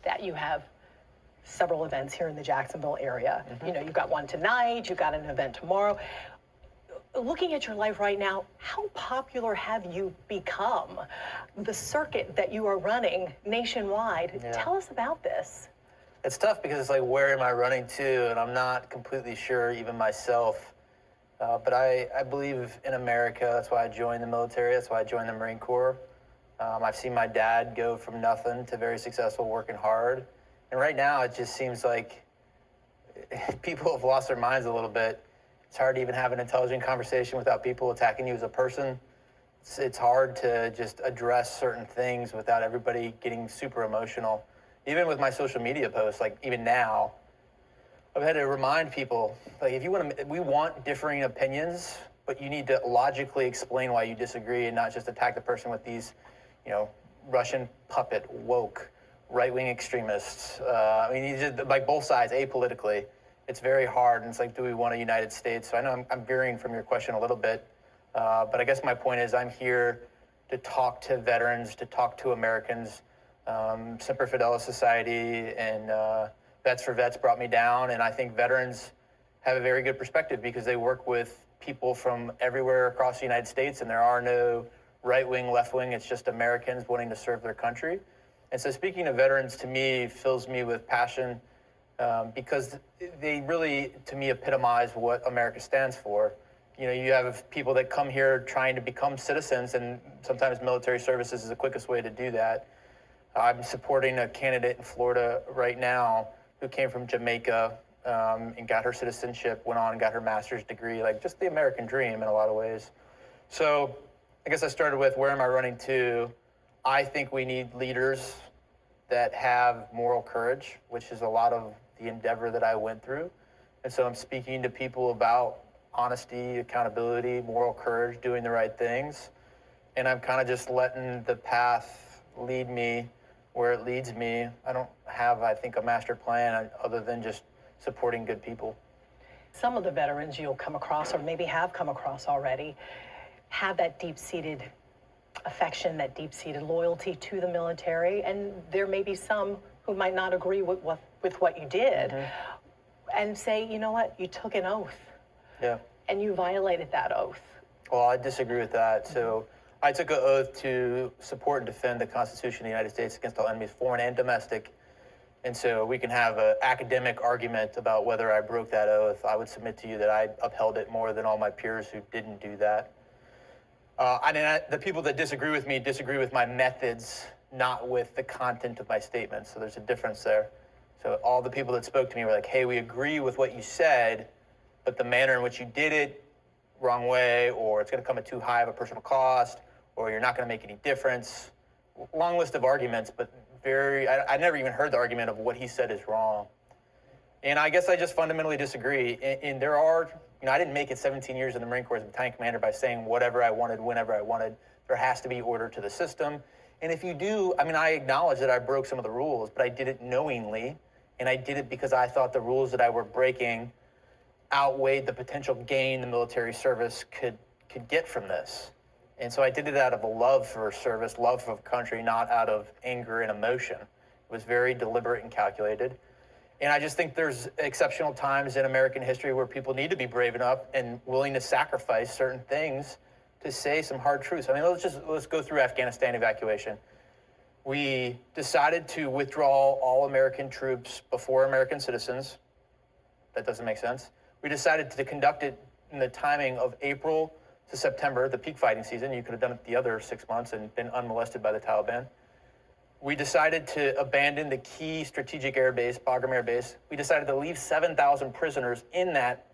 that you have several events here in the Jacksonville area. You know, you've got one tonight, you've got an event tomorrow. Looking at your life right now, how popular have you become? The circuit that you are running nationwide, tell us about this. It's tough because it's like, where am I running to? And I'm not completely sure, even myself. But I believe in America. That's why I joined the military. That's why I joined the Marine Corps. I've seen my dad go from nothing to very successful, working hard. And right now, it just seems like people have lost their minds a little bit. It's hard to even have an intelligent conversation without people attacking you as a person. It's hard to just address certain things without everybody getting super emotional. Even with my social media posts, like even now, I've had to remind people, like, if you want to, we want differing opinions, but you need to logically explain why you disagree and not just attack the person with these, you know, Russian puppet, woke, right-wing extremists. I mean, you just, like, both sides, apolitically. It's very hard, and it's like, do we want a United States? So I know I'm veering from your question a little bit, but I guess my point is I'm here to talk to veterans, to talk to Americans. Semper Fidelis Society and Vets for Vets brought me down, and I think veterans have a very good perspective because they work with people from everywhere across the United States, and there are no right-wing, left-wing. It's just Americans wanting to serve their country. And so speaking to veterans, to me, fills me with passion because they really, to me, epitomize what America stands for. You know, you have people that come here trying to become citizens, and sometimes military services is the quickest way to do that. I'm supporting a candidate in Florida right now who came from Jamaica and got her citizenship, went on and got her master's degree, like just the American dream in a lot of ways. So I guess I started with, where am I running to? I think we need leaders that have moral courage, which is a lot of the endeavor that I went through. And so I'm speaking to people about honesty, accountability, moral courage, doing the right things. And I'm kind of just letting the path lead me where it leads me. I don't have, I think, a master plan other than just supporting good people. Some of the veterans you'll come across, or maybe have come across already, have that deep-seated affection, that deep-seated loyalty to the military, and there may be some who might not agree with what you did, and say, you know what, you took an oath, and you violated that oath. Well, I disagree with that. So I took an oath to support and defend the Constitution of the United States against all enemies, foreign and domestic. And so we can have an academic argument about whether I broke that oath. I would submit to you that I upheld it more than all my peers who didn't do that. The people that disagree with me disagree with my methods, not with the content of my statements. So there's a difference there. So all the people that spoke to me were like, hey, we agree with what you said, but the manner in which you did it, wrong way, or it's going to come at too high of a personal cost, or you're not going to make any difference. Long list of arguments, but I never even heard the argument of what he said is wrong. And I guess I just fundamentally disagree. And there are, you know, I didn't make it 17 years in the Marine Corps as a battalion commander by saying whatever I wanted, whenever I wanted. There has to be order to the system. And if you do, I mean, I acknowledge that I broke some of the rules, but I did it knowingly. And I did it because I thought the rules that I were breaking outweighed the potential gain the military service could get from this. And so I did it out of a love for service, love for country, not out of anger and emotion. It was very deliberate and calculated. And I just think there's exceptional times in American history where people need to be brave enough and willing to sacrifice certain things to say some hard truths. I mean, let's go through Afghanistan evacuation. We decided to withdraw all American troops before American citizens. That doesn't make sense. We decided to conduct it in the timing of April to September, the peak fighting season. You could have done it the other 6 months and been unmolested by the Taliban. We decided to abandon the key strategic air base, Bagram Air Base. We decided to leave 7,000 prisoners in that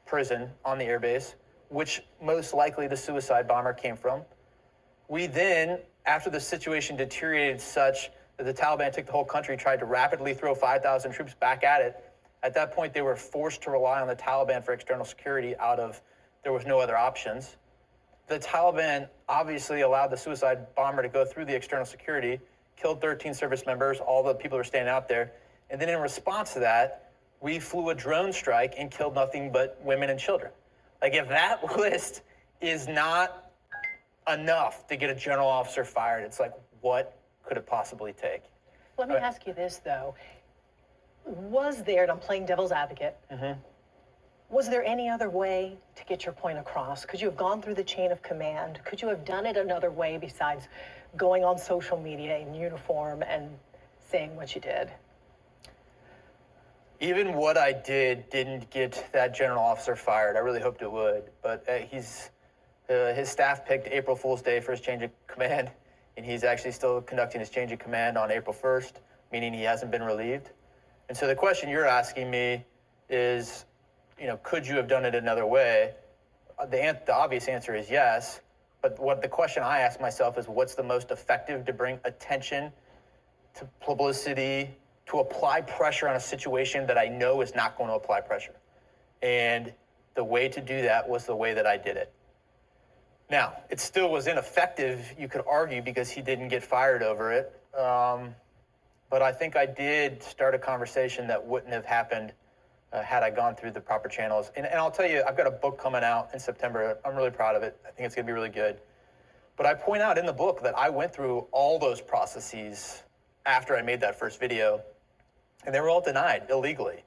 prison on the air base, which most likely the suicide bomber came from. We then, after the situation deteriorated such that the Taliban took the whole country, tried to rapidly throw 5,000 troops back at it. At that point, they were forced to rely on the Taliban for external security there was no other options. The Taliban obviously allowed the suicide bomber to go through the external security, killed 13 service members, all the people who were standing out there. And then in response to that, we flew a drone strike and killed nothing but women and children. Like, if that list is not enough to get a general officer fired, it's like, what could it possibly take? Let me ask you this, though. Was there, and I'm playing devil's advocate, was there any other way to get your point across? Could you have gone through the chain of command? Could you have done it another way besides going on social media in uniform and saying what you did? Even what I did didn't get that general officer fired. I really hoped it would, but his staff picked April Fool's Day for his change of command, and he's actually still conducting his change of command on April 1st, meaning he hasn't been relieved. And so the question you're asking me is, could you have done it another way? The obvious answer is yes, but what the question I ask myself is, what's the most effective to bring attention to publicity, to apply pressure on a situation that I know is not going to apply pressure? And the way to do that was the way that I did it. Now, it still was ineffective, you could argue, because he didn't get fired over it. But I think I did start a conversation that wouldn't have happened had I gone through the proper channels. And I'll tell you, I've got a book coming out in September. I'm really proud of it. I think it's going to be really good. But I point out in the book that I went through all those processes after I made that first video, and they were all denied illegally,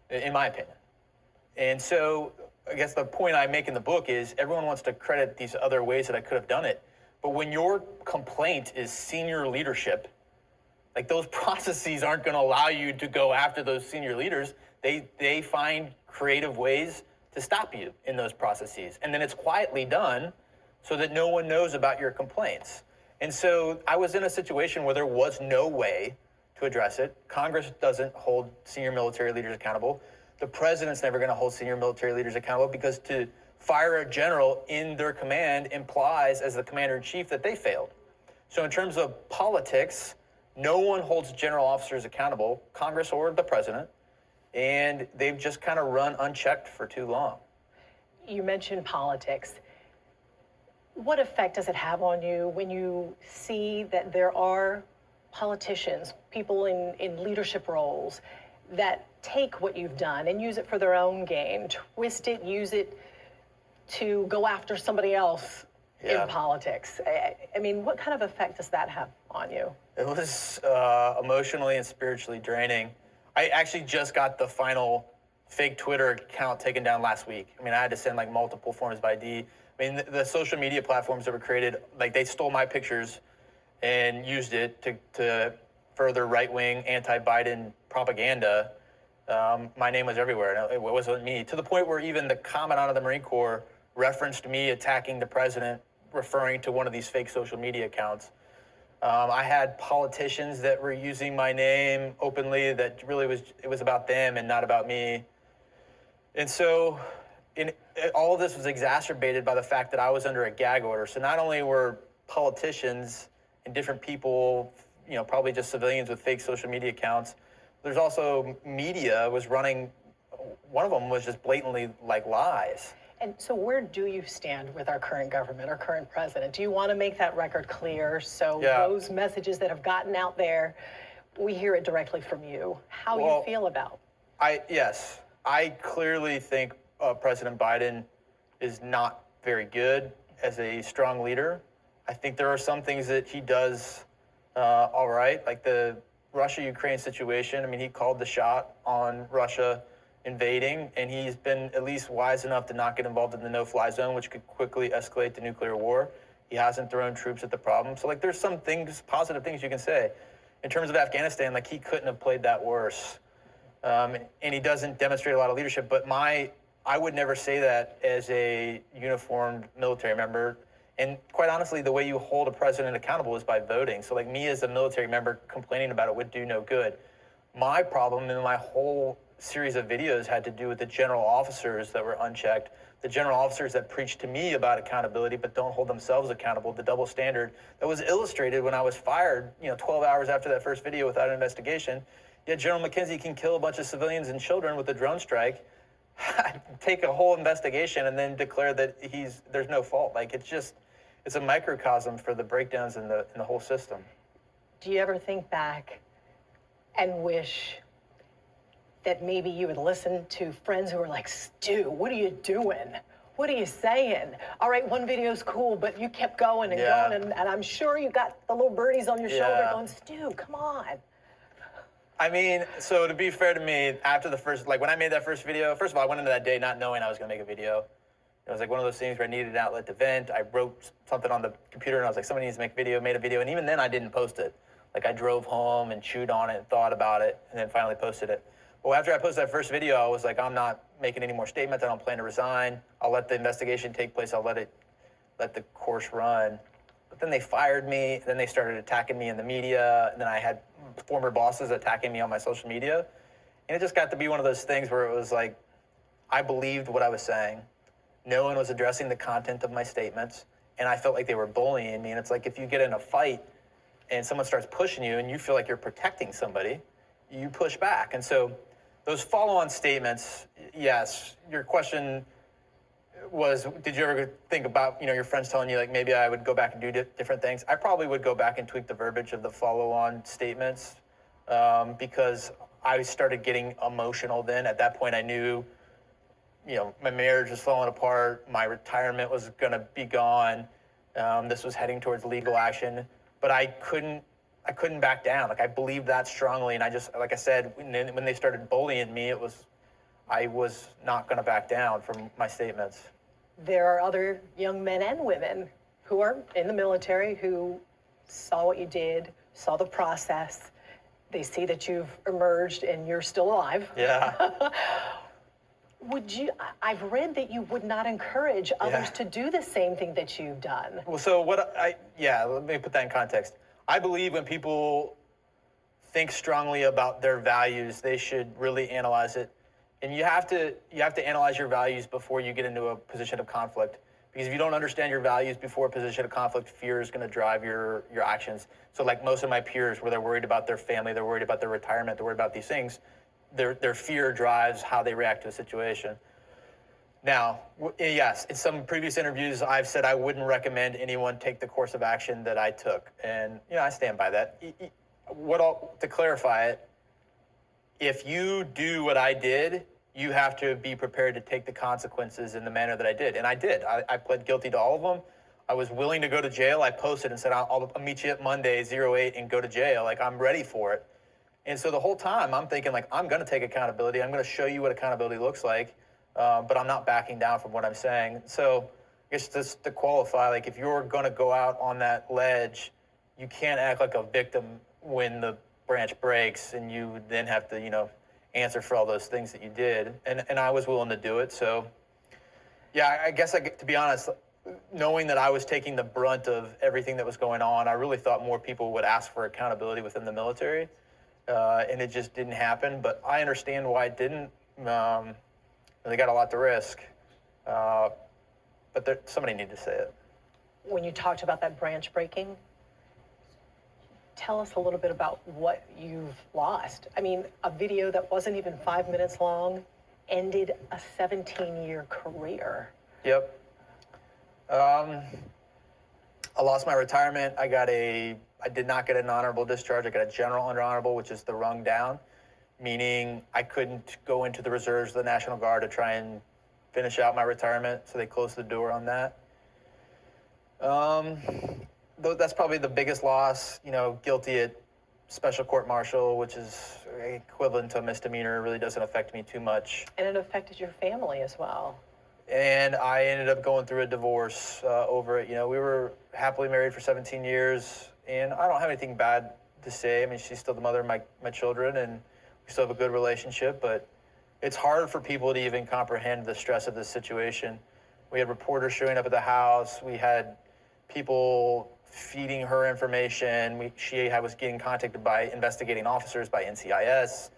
in my opinion. And so I guess the point I make in the book is everyone wants to credit these other ways that I could have done it. But when your complaint is senior leadership, like, those processes aren't going to allow you to go after those senior leaders. They find creative ways to stop you in those processes. And then it's quietly done so that no one knows about your complaints. And so I was in a situation where there was no way to address it. Congress doesn't hold senior military leaders accountable. The president's never going to hold senior military leaders accountable, because to fire a general in their command implies, as the commander-in-chief, that they failed. So in terms of politics, no one holds general officers accountable, Congress or the president, and they've just kind of run unchecked for too long. You mentioned politics. What effect does it have on you when you see that there are politicians, people in leadership roles, that take what you've done and use it for their own gain, twist it, use it to go after somebody else in politics? I mean, what kind of effect does that have on you? It was emotionally and spiritually draining. I actually just got the final fake Twitter account taken down last week. I mean, I had to send like multiple forms of ID. I mean, the social media platforms that were created, like, they stole my pictures and used it to further right-wing anti-Biden propaganda. My name was everywhere. It wasn't me, to the point where even the Commandant of the Marine Corps referenced me attacking the president, referring to one of these fake social media accounts. I had politicians that were using my name openly that really it was about them and not about me. And so all of this was exacerbated by the fact that I was under a gag order. So not only were politicians and different people, probably just civilians with fake social media accounts, there's also media was running. One of them was just blatantly like lies. And so where do you stand with our current government, our current president? Do you want to make that record clear so those messages that have gotten out there, we hear it directly from you, how you feel about? Yes, I clearly think President Biden is not very good as a strong leader. I think there are some things that he does all right, like the Russia-Ukraine situation. I mean, he called the shot on Russia invading, and he's been at least wise enough to not get involved in the no-fly zone, which could quickly escalate to nuclear war. He hasn't thrown troops at the problem. So, like, there's some things, positive things you can say. In terms of Afghanistan, like, he couldn't have played that worse. And he doesn't demonstrate a lot of leadership, but I would never say that as a uniformed military member. And quite honestly, the way you hold a president accountable is by voting. So, like, me as a military member complaining about it would do no good. My problem in my whole series of videos had to do with the general officers that were unchecked, the general officers that preach to me about accountability but don't hold themselves accountable, the double standard that was illustrated when I was fired, 12 hours after that first video without an investigation. Yet General McKenzie can kill a bunch of civilians and children with a drone strike, take a whole investigation, and then declare that there's no fault. Like, it's a microcosm for the breakdowns in the whole system. Do you ever think back and wish that maybe you would listen to friends who were like, Stu, what are you doing? What are you saying? All right, one video's cool, but you kept going and going, and I'm sure you got the little birdies on your shoulder going, Stu, come on. I mean, so to be fair to me, after the first, like when I made that first video, first of all, I went into that day not knowing I was going to make a video. It was like one of those things where I needed an outlet to vent. I wrote something on the computer and I was like, somebody needs to make a video, made a video. And even then I didn't post it. Like I drove home and chewed on it and thought about it and then finally posted it. Well, after I posted that first video, I was like, I'm not making any more statements. I don't plan to resign. I'll let the investigation take place. I'll let the course run. But then they fired me. Then they started attacking me in the media. And then I had former bosses attacking me on my social media. And it just got to be one of those things where it was like, I believed what I was saying. No one was addressing the content of my statements. And I felt like they were bullying me. And it's like, if you get in a fight and someone starts pushing you and you feel like you're protecting somebody, you push back. And so those follow-on statements, yes, your question was, did you ever think about, your friends telling you like maybe I would go back and do different things? I probably would go back and tweak the verbiage of the follow-on statements because I started getting emotional then. At that point I knew, my marriage was falling apart, my retirement was gonna be gone, this was heading towards legal action, but I couldn't back down. Like I believed that strongly, and I just, like I said, when they started bullying me, I was not going to back down from my statements. There are other young men and women who are in the military who saw what you did, saw the process. They see that you've emerged and you're still alive. Yeah. I've read that you would not encourage others to do the same thing that you've done. Well, so let me put that in context. I believe when people think strongly about their values, they should really analyze it. And you have to analyze your values before you get into a position of conflict. Because if you don't understand your values before a position of conflict, fear is going to drive your actions. So like most of my peers, where they're worried about their family, they're worried about their retirement, they're worried about these things, their fear drives how they react to a situation. Now, yes, in some previous interviews, I've said I wouldn't recommend anyone take the course of action that I took. And, I stand by that. To clarify it, if you do what I did, you have to be prepared to take the consequences in the manner that I did. And I did. I pled guilty to all of them. I was willing to go to jail. I posted and said, I'll meet you at Monday, 08, and go to jail. Like, I'm ready for it. And so the whole time, I'm thinking, like, I'm going to take accountability. I'm going to show you what accountability looks like. But I'm not backing down from what I'm saying. So I guess just to qualify, like if you're going to go out on that ledge, you can't act like a victim when the branch breaks and you then have to, answer for all those things that you did. And I was willing to do it. So, yeah, I guess to be honest, knowing that I was taking the brunt of everything that was going on, I really thought more people would ask for accountability within the military. And it just didn't happen. But I understand why it didn't. They got a lot to risk, but somebody needed to say it. When you talked about that branch breaking, tell us a little bit about what you've lost. I mean, a video that wasn't even 5 minutes long ended a 17-year career. Yep. I lost my retirement. I did not get an honorable discharge. I got a general under honorable, which is the rung down, meaning I couldn't go into the reserves of the National Guard to try and finish out my retirement, so they closed the door on that. That's probably the biggest loss, guilty at special court-martial, which is equivalent to a misdemeanor, really doesn't affect me too much. And it affected your family as well. And I ended up going through a divorce over it. We were happily married for 17 years, and I don't have anything bad to say. I mean, she's still the mother of my children, and we still have a good relationship, but it's hard for people to even comprehend the stress of this situation. We had reporters showing up at the house. We had people feeding her information. She was getting contacted by investigating officers, by NCIS.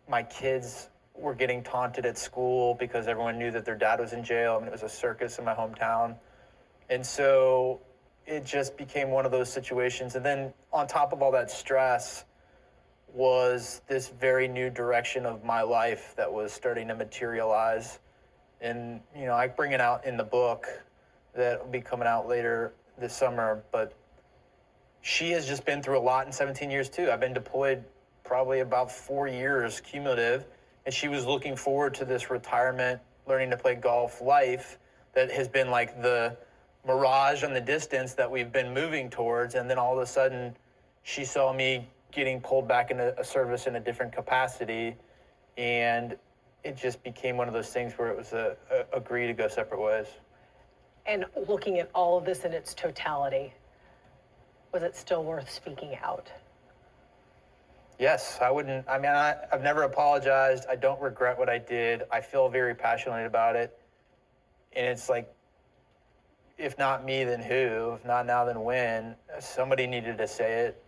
My kids were getting taunted at school because everyone knew that their dad was in jail. I mean, it was a circus in my hometown. And so it just became one of those situations. And then on top of all that stress was this very new direction of my life that was starting to materialize. And, I bring it out in the book that will be coming out later this summer, but she has just been through a lot in 17 years too. I've been deployed probably about 4 years cumulative, and she was looking forward to this retirement, learning to play golf life that has been like the mirage in the distance that we've been moving towards. And then all of a sudden she saw me getting pulled back into a service in a different capacity, and it just became one of those things where it was a agree to go separate ways. And looking at all of this in its totality, was it still worth speaking out? Yes, I wouldn't. I mean, I've never apologized. I don't regret what I did. I feel very passionately about it. And it's like, if not me, then who? If not now, then when? Somebody needed to say it.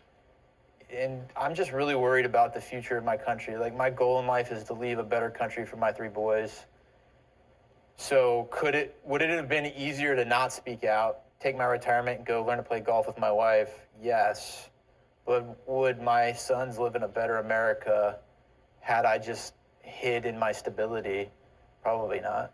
And I'm just really worried about the future of my country. Like, my goal in life is to leave a better country for my 3 boys. So would it have been easier to not speak out, take my retirement and go learn to play golf with my wife? Yes. But would my sons live in a better America had I just hid in my stability? Probably not.